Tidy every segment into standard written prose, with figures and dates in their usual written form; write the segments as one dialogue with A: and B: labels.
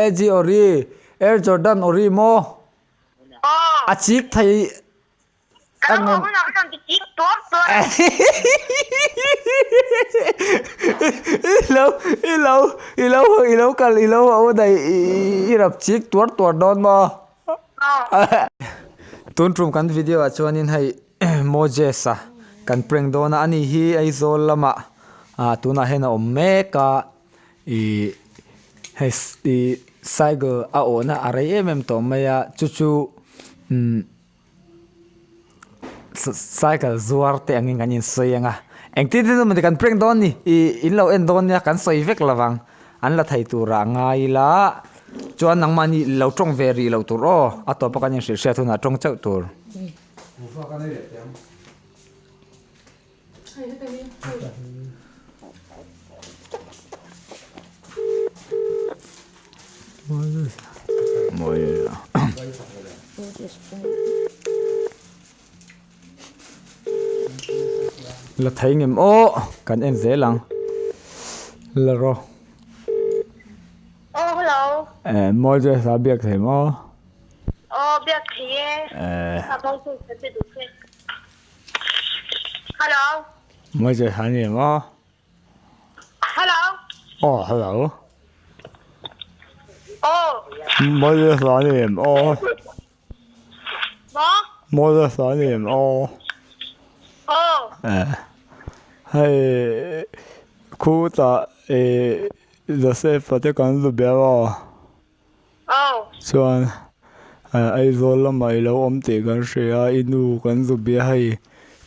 A: AG ori Air Jordan ori mo achik thai
B: anh em
A: Hello kal ở đây irap chik tuar don ma tun trum kan video chuanin hei Mojesa kan prank dona ani hi ai zol lama tuna hena omeka i cycle a ona arai to maya chuchu cycle zuarte angin kanin soyanga engti tu mati kan prank don ni in lo en don ya kan soi vek lawang an la thai tu ra ngai la chuan nang mani lo tong veri lo tur o ato pa kan shil thuna tong chau tur là thấy ngầm ô cần em dễ lắm là rồi
B: hello
A: mỗi giờ sao biết thế mà
B: biết thì hello
A: mỗi giờ hàng gì mà
B: hello
A: hello
B: mỗi
A: giờ sao gì mà mỗi giờ sao gì mà hay khu ta giờ sẽ phải tới con giúp béo chuan ai rồi là mày lâu ôm tiền con sẽ inu con giúp béo hay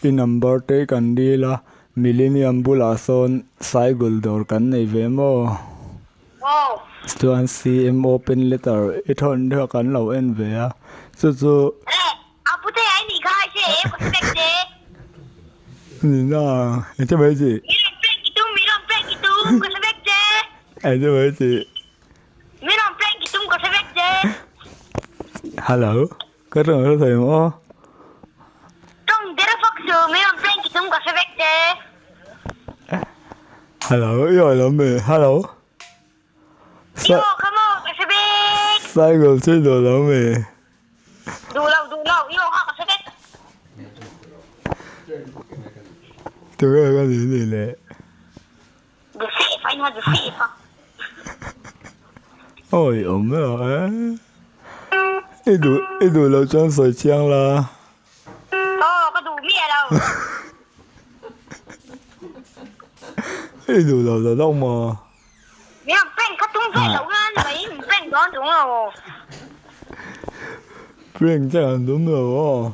A: in number te kan đi là millennium bulason cycle door kan nei ve mo chuan CM open letter it hon de kan lo en ve a chu
B: apute ai ni khai che ko tek de
A: ni na ete mai ji
B: miron prank itu ko sebek je
A: ete mai ji
B: miron prank itu ko sebek je
A: hello có rừng thầy mo
B: trong dere fox miron prank itu ko sebek je
A: hello rồi lắm mày hello
B: yo come on ko sebek
A: cycle chơi đồ lắm mày
B: du lâu yo ha ko sebek
A: tôi cái gì nè
B: được xếp anh hoa được xếp à
A: ôi ổn rồi ít đủ lâu chân sợi chiang là
B: có đủ mía đâu
A: ít đủ lâu là đâu mà
B: mẹ prank cắt tung về đâu ra mấy prank đó đúng rồi
A: prank chắc là đúng rồi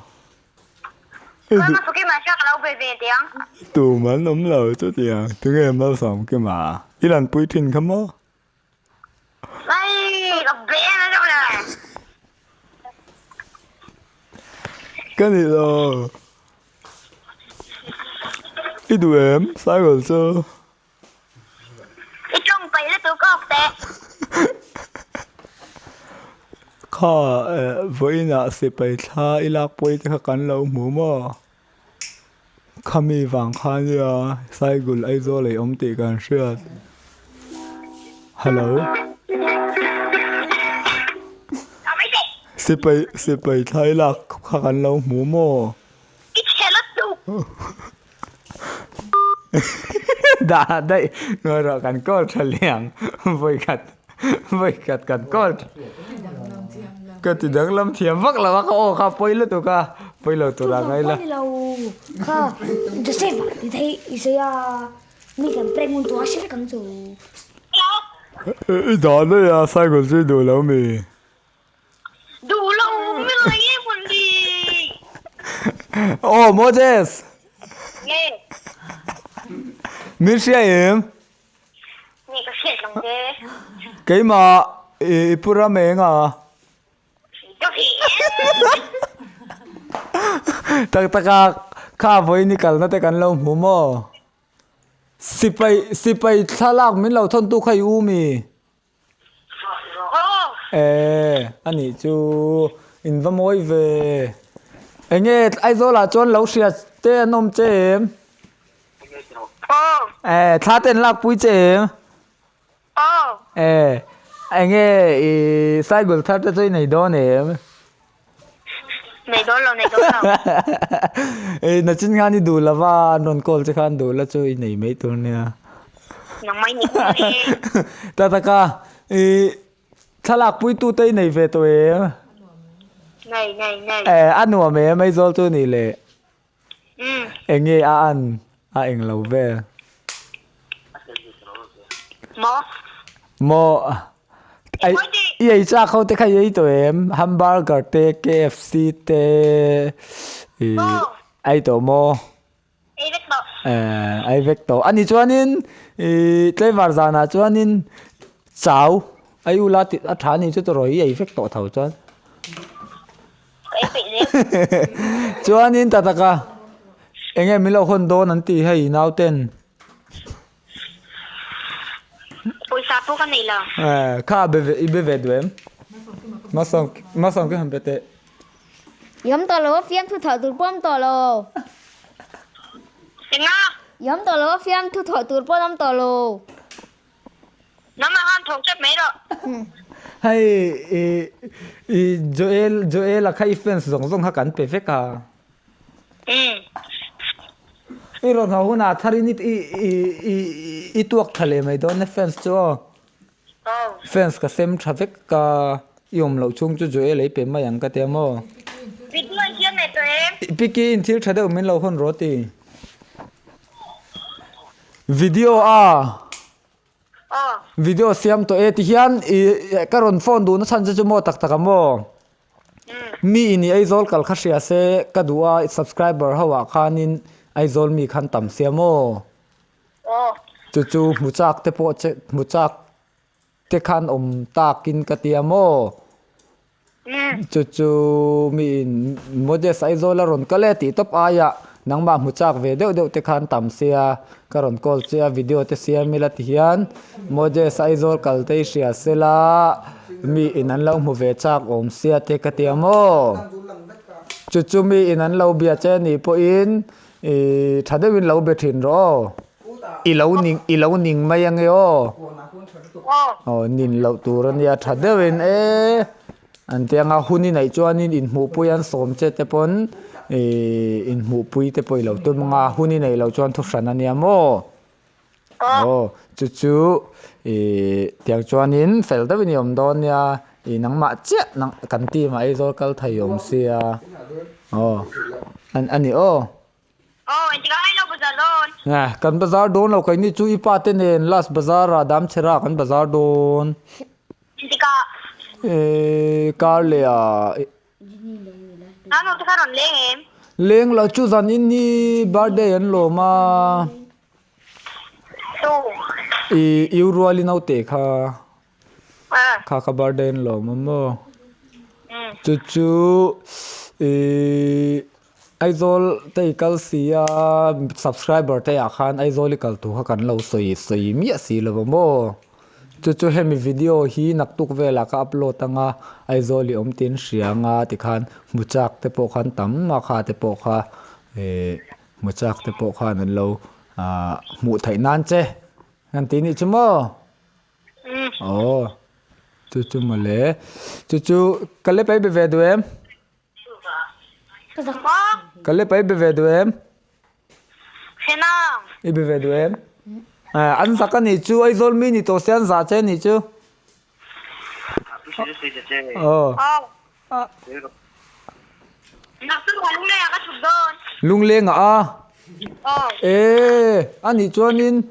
B: con nó số cái mà chắc là về tiếng
A: tụ mắn ống lầu chút tiền tiếng em bao sống cái mà ý lần bùi thìn không mơ
B: đây gặp bé nó đâu này
A: cái gì rồi ít đủ em sai rồi sao
B: ít trong tay nó tôi có học tệ
A: ข้าvớiน่ะสิไปท่าอีลักป่วยที่กันเราหมูมอข้ามีฝังคันยาใส่กุลไอโซเลยอมติกันเชื่อฮัลโหลสิไปท่าอีลักกันเราหมูมอ
B: ít xe lất đủ
A: ด่าได้เงยรอกันก็เฉลียงไว้กัดกันก็ก็ติดดังลำเทียมวักละวักโอ้ข้าไปแล้วตัวข้าไปแล้วตัวอะไรล่ะ
C: ข้าจะเซฟที่ไทยอิสยามีการเปล่งมุนตัวเชฟกันจู
A: ด่าเลยอ่ะใส่กุลช่วยดูแล้วมี
B: đủ lâu mới nói nghe buồn đi
A: โอ้โมเสส
B: nghe
A: มิเชียเอ็ม
B: nghe có chuyện lòng thế
A: เกี่ยมาปุระเมงอ่ะ
B: có chuyện
A: ตักข้าไว้นี่กันนะแต่กันเราหัวหม้อสิไปทะลักมิเราทนตุใครอูมีอันนี้จูอินวามอยเวเงี้ยไอโซล่าจนเราเสียเต้นมเจมถ้าเต้นลักปุ้ยเจม anh nghe sai gul thắt cho tôi này đó nè
B: Này đó lâu.
A: nó chính ngani đủ là va non call chứ khan đủ là chơi này mấy tuổi nè
B: Nang may niko eh.
A: ta ta ka thalak pui tu tei này về tôi
B: Này.
A: ăn nuông mẹ mấy giờ tôi này lệ
B: Ừ.
A: anh nghe ăn anh lâu về
B: Mo.
A: mo ai vậy cha không thể khai vậy tụi em hamburger te KFC te ai tổ mo
B: Eh, vet mo.
A: ai vek to ani chuanin tlevar zana chuanin chau ai ula ti a thani chu to roi ai vek to thau chuan
B: Cái bị gì?
A: chuanin tataka enge milo hon don an ti hei nau ten
B: Ôi sao po cái này là?
A: kha be ve duem masong ke ham bete
C: Yếm tỏ lỗ phim thu thở tụt bom tỏ lô.
B: Tiếng Nga.
C: Yếm tỏ lỗ phim thu thở tụt bom tỏ lô.
B: Nó mà han thong chấp mấy rồi.
A: hay Joel là khai fence zong ha kan pe fe ka
B: Ừ.
A: ron ha huna tharin i tuak thale mai don fence cho fence ka sem traffic ka yom lo chung chu Joel ei pe mai ang ka te mo
B: Video chiên này tụi em.
A: piki in thil thade min lo hon roti video video siam to e ti hian karon phone du na chan chu mo tak tak mo mi ini aizol kal khashia se kadua subscriber hawa khanin aizol mi khan tam siamo chu muchak te po che muchak te khan takin katiamo chu mi modest aizol ron kale ti top aya nangma muchak ve deuh te khan tam sia karon call chia video te sia milat hian modest aizol kal te sia sela mi inan lo mu ve chak om sia te katiamo chu mi inan lo bia che ni po in thadewin lo be thin ro i lo ning mai ang yo nin lo turan ya thadewin an tianga huni nei chuanin in mu puyan som che te pon in mu pui te poi lo tu nga huni nei lo chuan thu hran ania mo chu tiang chuanin fel da win yom don ya nangma che nang kan ti ma ai zol kal thayom sia ani
B: Anh chỉ có hai lâu bây giờ luôn.
A: kan bazar don lo kai ni chu ipa te nen last bazar dam chera kan bazar don
B: Anh chỉ có.
A: Carlia
B: Nó nó còn lên em.
A: leng lo chu zan in ni birthday an lo ma
B: Tu.
A: ruali nau te kha birthday an lo ma mo chu aizol te kal sia subscriber te akhan aizol kal tu ha kan lo soi mi asi lo mo chu hemi video hi naktuk vela ka upload anga aizoli omtin hrianga tikhan muchak te po khan tam ma kha te po kha muchak te po khan an lo mu thai nan che ngan ti ni chumo chu male chu kale pai be ve du em kale pai be ve du em
B: Thế nào?
A: i be ve du em ăn sắc cái này chú ai zol mi ni to sen za che ni chú
B: Nó cứ vào lúc này có chụp đơn.
A: lung leng anh ni chuan in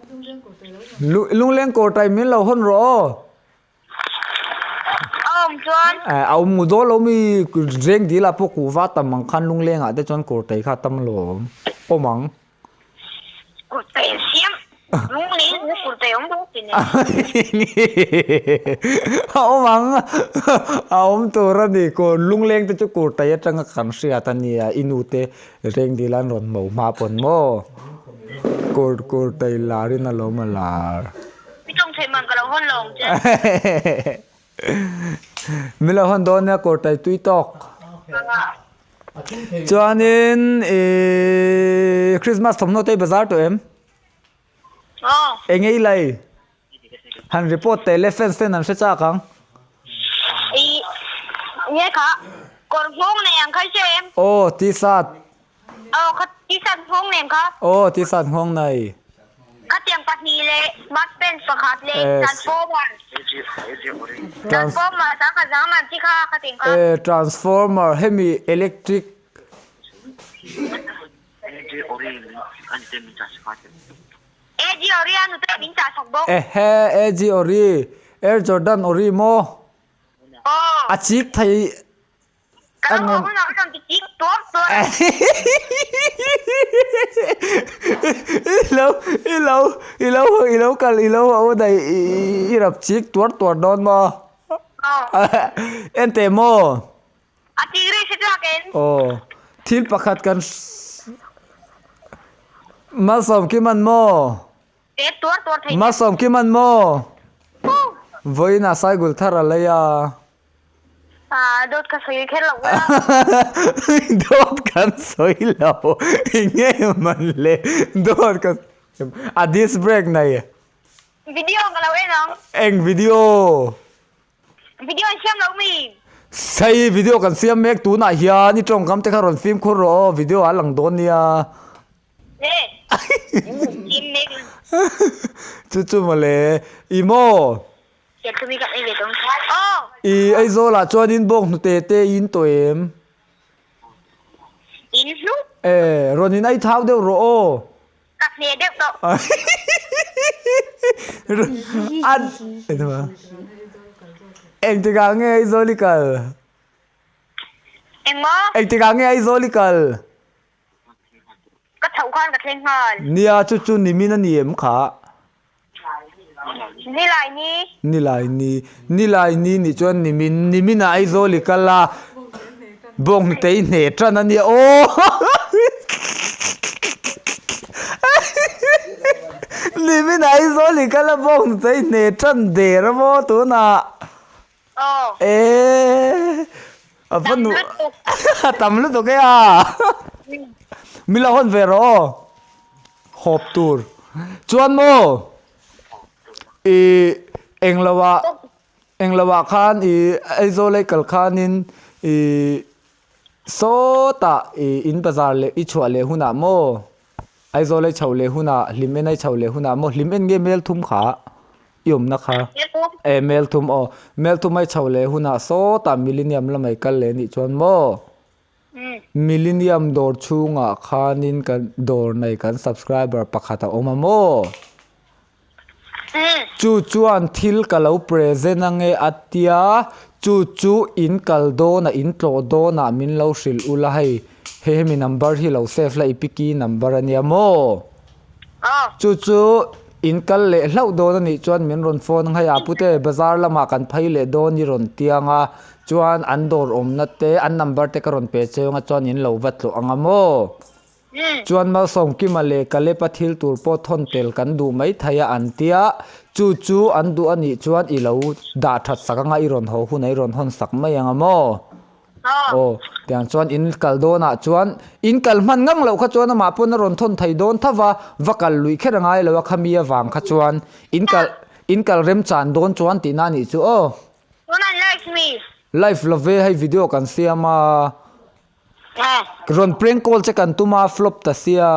A: lung leng ko tai min lo hon ro
B: Chuan.
A: ông mu do lo mi reng di la po ku va tam mang khan lung leng de chuan ko tai kha tam lo o mang
B: Cột tay xiêm. Lúc này nó cột tay ông bố kì nè.
A: o mang ông to ra ni ko lung leng te chu ko tai atang khan sia ta ni inu te reng di lan ron mo ma pon mo ko tai la ri na lo ma la
B: Cái trong thầy mình có lâu hơn lòng chứ.
A: mi lo hon don na ko tai tui tok chuanin Christmas thomno te bazar to em engei lai han report te le fence ten an se cha kang
B: ý nghe khá còn phong này anh khai cho em
A: o ti sat
B: khách đi sang phong này em khá
A: o ti sat hong nai
B: khách tiền bát ni lệ bát pen và khát lệ transformer transformer sáng khát sáng mà chỉ khá tiền khá
A: transformer hemi electric
B: AG Orion nó tới bình trả sọc bốc
A: he AG ori Air Jordan ori mo achik thai
B: cái đó không nào trong cái chiếc tốt rồi
A: lâu kal ở đây irap chiếc tuột don mo ente mo
B: chị đi sẽ cho cái
A: thil pakhat kan ma som ki man mo
B: cái tuột thì
A: ma som ki man mo voi na sai gul thara leya
B: đốt cái sợi khét lỏng quá
A: đốt kan soi lo nghe man le đốt kan disc brake này
B: video cái lâu em không
A: eng video
B: xem lâu mi
A: sai video kan siam mek tu na hian ni trong kam te kharon film khur ro video alang don nia
B: nè im nè
A: chu male imo
B: chết tôi bị gặp em về trong
A: i ai zo la chuan in bok nu te in to em
B: in lúc
A: ronin ai thau deuh ro o
B: cắt nè đẹp đó
A: an em ti ga nghe ai zo likal
B: em mơ
A: em ti ga nghe ai zo likal
B: cắt thấu khoan cắt lên hơn
A: nia chu ni min ani em kha
B: đi lại đi
A: ni lai ni chuan ni min ai zo likala bong te ne tran ani o ni min ai zo likala bong te ne tran de ra mo tu na अपन तमिल तो क्या मिला हन वेरो hope tour चुन मो एंगलवा खान ऐजोले कल खानिन सोता इन बाजार ले इछवाले हुना मो ऐजोले छौले हुना लिमेन आई छौले हुना मो लिमेन गे मेल थुम खा yum na kha mel thum ai chawle huna so ta millennium lamai kal le ni chon mo millennium dor chunga khanin kan dor nai kan subscriber pakhata oma mo chuan thil kalau present ange atia chu in kaldo na in tlo do na min lo hril ula hai he mi number hi lo save la ipiki number ania mo chu in kal le hlau do ni chuan min ron phone ngai apute bazar lama kan phai le do ni ron tianga chuan an dor om na te an number te karon pe cheunga chuan in lo vat lo anga mo chuan ma som ki male kale pathil tur po thon tel kan du mai thaya an tia chu an du ani chuan i lo da that sakanga i ron ho hunai ron hon sak mai anga mo tiang chuan in kal do na chuan in kal man ngang lo kha chuan ma pon ron thon thai don thawa vakal lui kherangai lo khamia wang kha chuan in kal rem chan don chuan ti na ni chu
B: like me
A: live love hai video kan siama ron prank call che kan tuma flop ta sia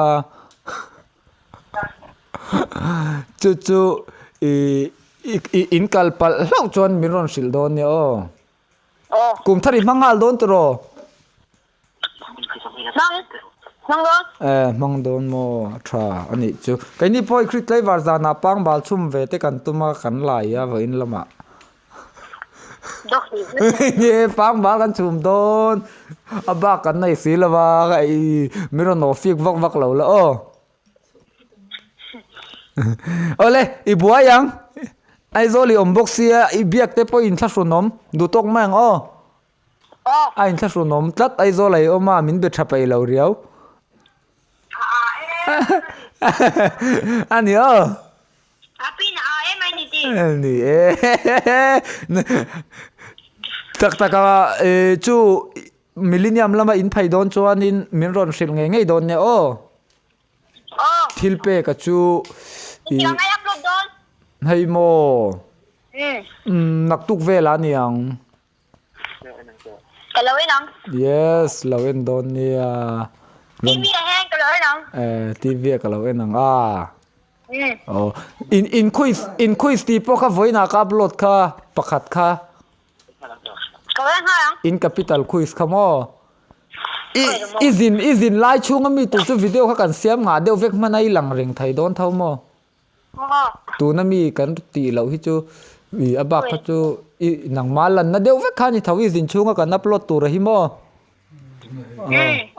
A: chu in kal pal lau chuan min ron sil don ni kum thari mangal don tro mang don mo tha ani chu kai ni poi khrit lai war za na pang bal chum ve te kan tuma kan lai ya wa in lama ye pang bal kan chum don aba kan nei silawa ai miro no fik vak lo la ole i buayang ai zoli omboxia i biak te po in thasunom du tok mang ai thasunom tlat ai zolai oma min be thapai lo riau ani
B: happy na em ai ni ti
A: ni taka chu millennium lama in phai don chuan in min ron sil ngei don ne thilpe ka chu
B: yang ai upload don
A: hay mo nặc tuk ve la niang
B: Cái lối nóng.
A: yes lo en don nia
B: TV là hang cái lối nóng.
A: TV ka lo en ang oh in quiz ti po ka voina ka upload ka pakhat kha
B: Cái lối hai không?
A: in capital quiz ka mo izin lai chunga mi tu chu video kha kan siam nga deu vek manai lang ring thai don thau mo tu na mi kan ti lo hi chu wi aba kha chu nang malan na deu vek kha ni thau izin chunga kan upload tu rahi mo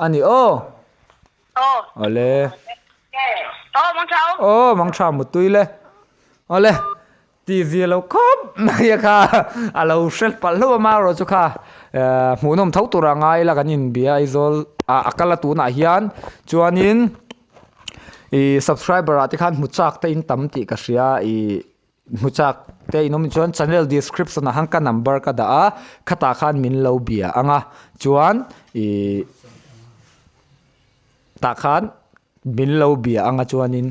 A: ani ole mang tha mu tuile ole ti zia lo khop mai kha alo shel pal lo ma ro chu kha mu nom thau tura ngai la kan in bia izol akala tu na hian chuanin subscriber ati khan muchak te in tam ti ka ria muchak te inom chuan channel description a hangka number ka da a khata khan min lo bia anga chuan ta khan min lo bia anga chuanin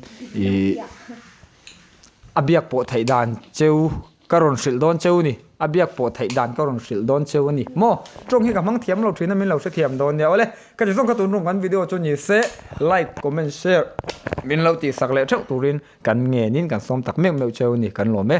A: abiak po thai dan cheu karon sil don cheu ni abiak po thai dan karon sil don cheu ni mo trong hi ka mang thiam lo thina min lo se thiam don ya ole ka ji song ka tun rong kan video chu ni se like comment share min lo ti sak le thau turin kan nge nin kan som tak mek meu cheu ni kan lo me